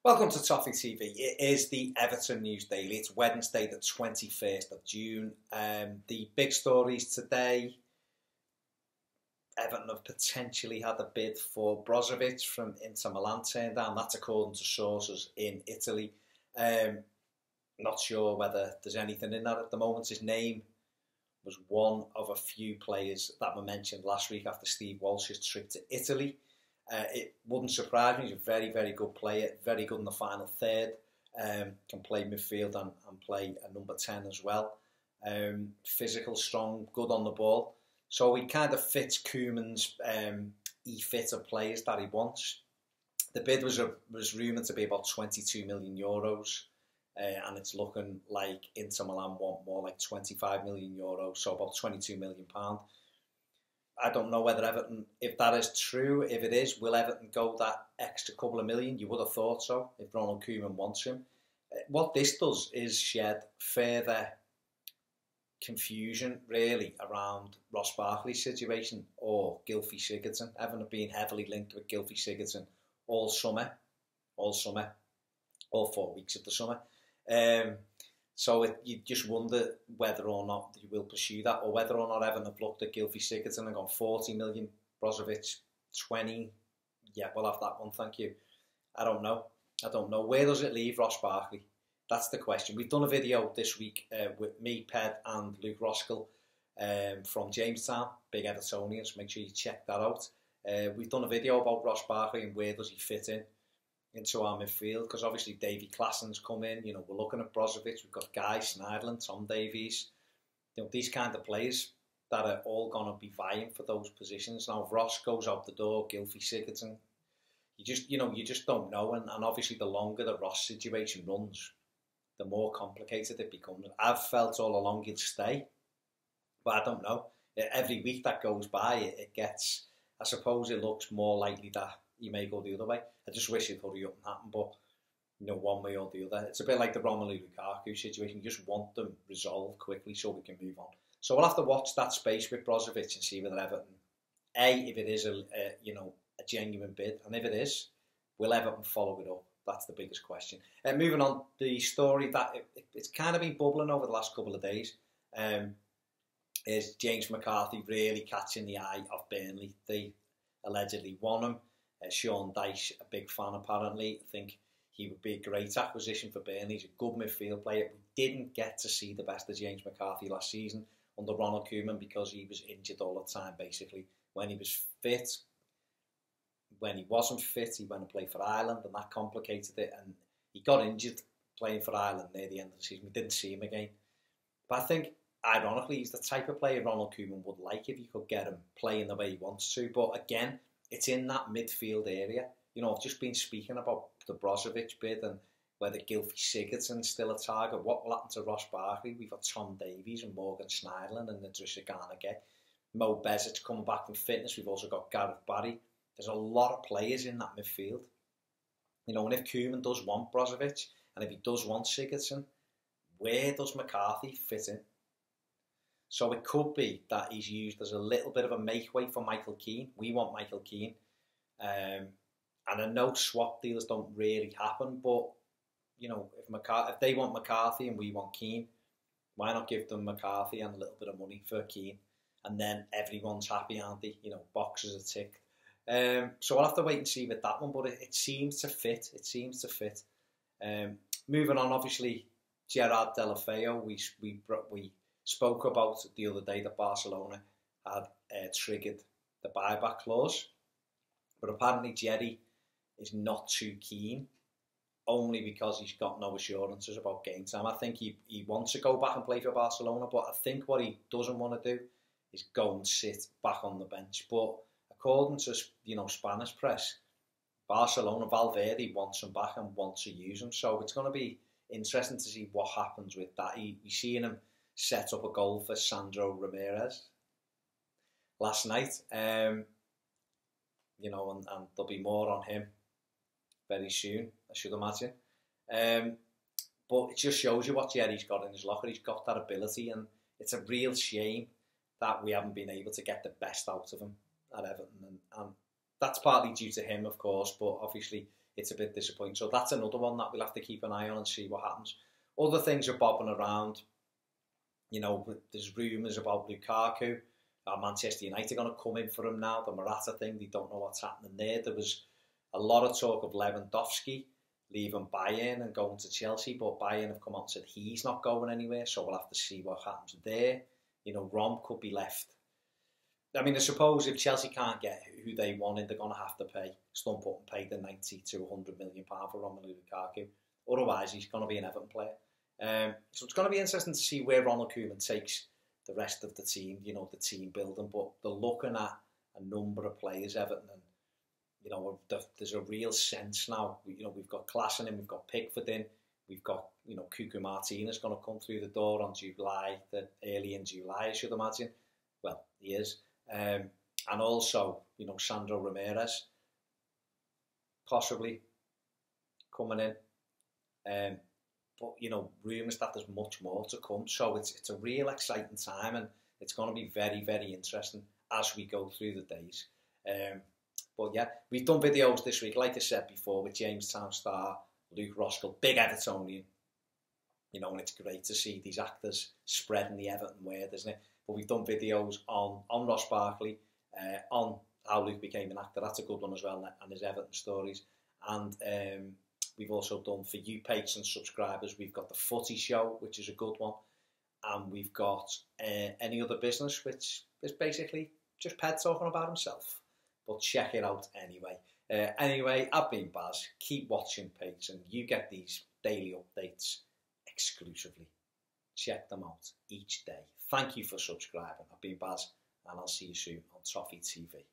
Welcome to Toffee TV. It is the Everton News Daily. It's Wednesday the 21st of June. The big stories today: Everton have potentially had a bid for Brozovic from Inter Milan turned down. That's according to sources in Italy. Not sure whether there's anything in that at the moment. His name was one of a few players that were mentioned last week after Steve Walsh's trip to Italy. It wouldn't surprise me. He's a very, very good player, very good in the final third. Can play midfield and play a number 10 as well. Physical, strong, good on the ball. So he kind of fits Koeman's e-fit of players that he wants. The bid was rumoured to be about €22 million, and it's looking like Inter Milan want more like €25 million, so about £22 million. I don't know whether Everton, if that is true, if it is, will Everton go that extra couple of million? You would have thought so, if Ronald Koeman wants him. What this does is shed further confusion, really, around Ross Barkley's situation or Gylfi Sigurdsson. Everton have been heavily linked with Gylfi Sigurdsson all 4 weeks of the summer. So you just wonder whether or not you will pursue that, or whether or not Everton have looked at Gylfi Sigurdsson and gone 40 million, Brozovic 20. Yeah, we'll have that one, thank you. I don't know. Where does it leave Ross Barkley? That's the question. We've done a video this week with me, Ped, and Luke Roskell from Jamestown, big Evertonians. Make sure you check that out. We've done a video about Ross Barkley and where does he fit into our midfield, because obviously Davy Klaasen's come in. You know, we're looking at Brozovic, we've got Guy Sneijderlin, Tom Davies. You know, these kind of players that are all going to be vying for those positions. Now, if Ross goes out the door, Gylfi Sigurdsson, you just don't know. And obviously, the longer the Ross situation runs, the more complicated it becomes. I've felt all along he'll stay, but I don't know. Every week that goes by, it gets, I suppose it looks more likely that he may go the other way. I just wish it'd hurry up and happen, but one way or the other. It's a bit like the Romelu Lukaku situation. You just want them resolved quickly so we can move on. So we'll have to watch that space with Brozovic and see whether Everton, if it is a genuine bid, and if it is, will Everton follow it up? That's the biggest question. Moving on, the story that it's kind of been bubbling over the last couple of days is James McCarthy really catching the eye of Burnley. They allegedly want him. Sean Dyche, a big fan apparently, I think he would be a great acquisition for Burnley. He's a good midfield player. We didn't get to see the best of James McCarthy last season under Ronald Koeman because he was injured all the time, basically. When he was fit, when he wasn't fit, he went and played for Ireland, and that complicated it. And he got injured playing for Ireland near the end of the season. We didn't see him again. But I think, ironically, he's the type of player Ronald Koeman would like if you could get him playing the way he wants to. But again, it's in that midfield area. You know, I've just been speaking about the Brozovic bid and whether Gylfi Sigurdsson's still a target. What will happen to Ross Barkley? We've got Tom Davies and Morgan Sneijderlin and Idrissa Gana Gueye. Mo Bezic coming back from fitness. We've also got Gareth Barry. There's a lot of players in that midfield. You know, and if Koeman does want Brozovic, and if he does want Sigurdsson, where does McCarthy fit in? So it could be that he's used as a little bit of a make-way for Michael Keane. We want Michael Keane. And I know swap deals don't really happen, but, you know, if they want McCarthy and we want Keane, why not give them McCarthy and a little bit of money for Keane? And then everyone's happy, aren't they? You know, boxes are ticked. So I'll have to wait and see with that one, but it seems to fit. It seems to fit. Moving on, obviously, Gerard Deulofeu, we spoke about the other day that Barcelona had triggered the buyback clause, but apparently Jerry is not too keen, only because he's got no assurances about game time. I think he wants to go back and play for Barcelona, but I think what he doesn't want to do is go and sit back on the bench. But according to Spanish press, Barcelona, Valverde wants him back and wants to use him, so it's going to be interesting to see what happens with that. We're seeing him set up a goal for Sandro Ramirez last night. And there'll be more on him very soon, I should imagine. But it just shows you what Jerry's got in his locker. He's got that ability, and it's a real shame that we haven't been able to get the best out of him at Everton. And that's partly due to him, of course, but obviously it's a bit disappointing. So that's another one that we'll have to keep an eye on and see what happens. Other things are bobbing around. You know, there's rumours about Lukaku. Manchester United are going to come in for him now. The Morata thing, they don't know what's happening there. There was a lot of talk of Lewandowski leaving Bayern and going to Chelsea, but Bayern have come out and said he's not going anywhere, so we'll have to see what happens there. You know, Rom could be left. I mean, I suppose if Chelsea can't get who they wanted, they're going to have to stump up and pay the 90 to 100 million pound for Romelu Lukaku. Otherwise, he's going to be an Everton player. So it's going to be interesting to see where Ronald Koeman takes the rest of the team, you know, the team building. But they're looking at a number of players, Everton, and, you know, there's a real sense now. You know, we've got Klassen in, we've got Pickford in, we've got, you know, Cuckoo Martinez going to come through the door on early in July, I should imagine. Well, he is. And also, you know, Sandro Ramirez possibly coming in. But, you know, rumours that there's much more to come. So it's a real exciting time, and it's going to be very, very interesting as we go through the days. But yeah, we've done videos this week, like I said before, with Jamestown star Luke Roskell, big Evertonian. You know, and it's great to see these actors spreading the Everton word, isn't it? But we've done videos on Ross Barkley, on how Luke became an actor. That's a good one as well, and his Everton stories. And we've also done, for you patrons, subscribers, we've got the Footy Show, which is a good one. And we've got Any Other Business, which is basically just Ped talking about himself. But check it out anyway. Anyway, I've been Baz. Keep watching, Patron. You get these daily updates exclusively. Check them out each day. Thank you for subscribing. I've been Baz, and I'll see you soon on Toffee TV.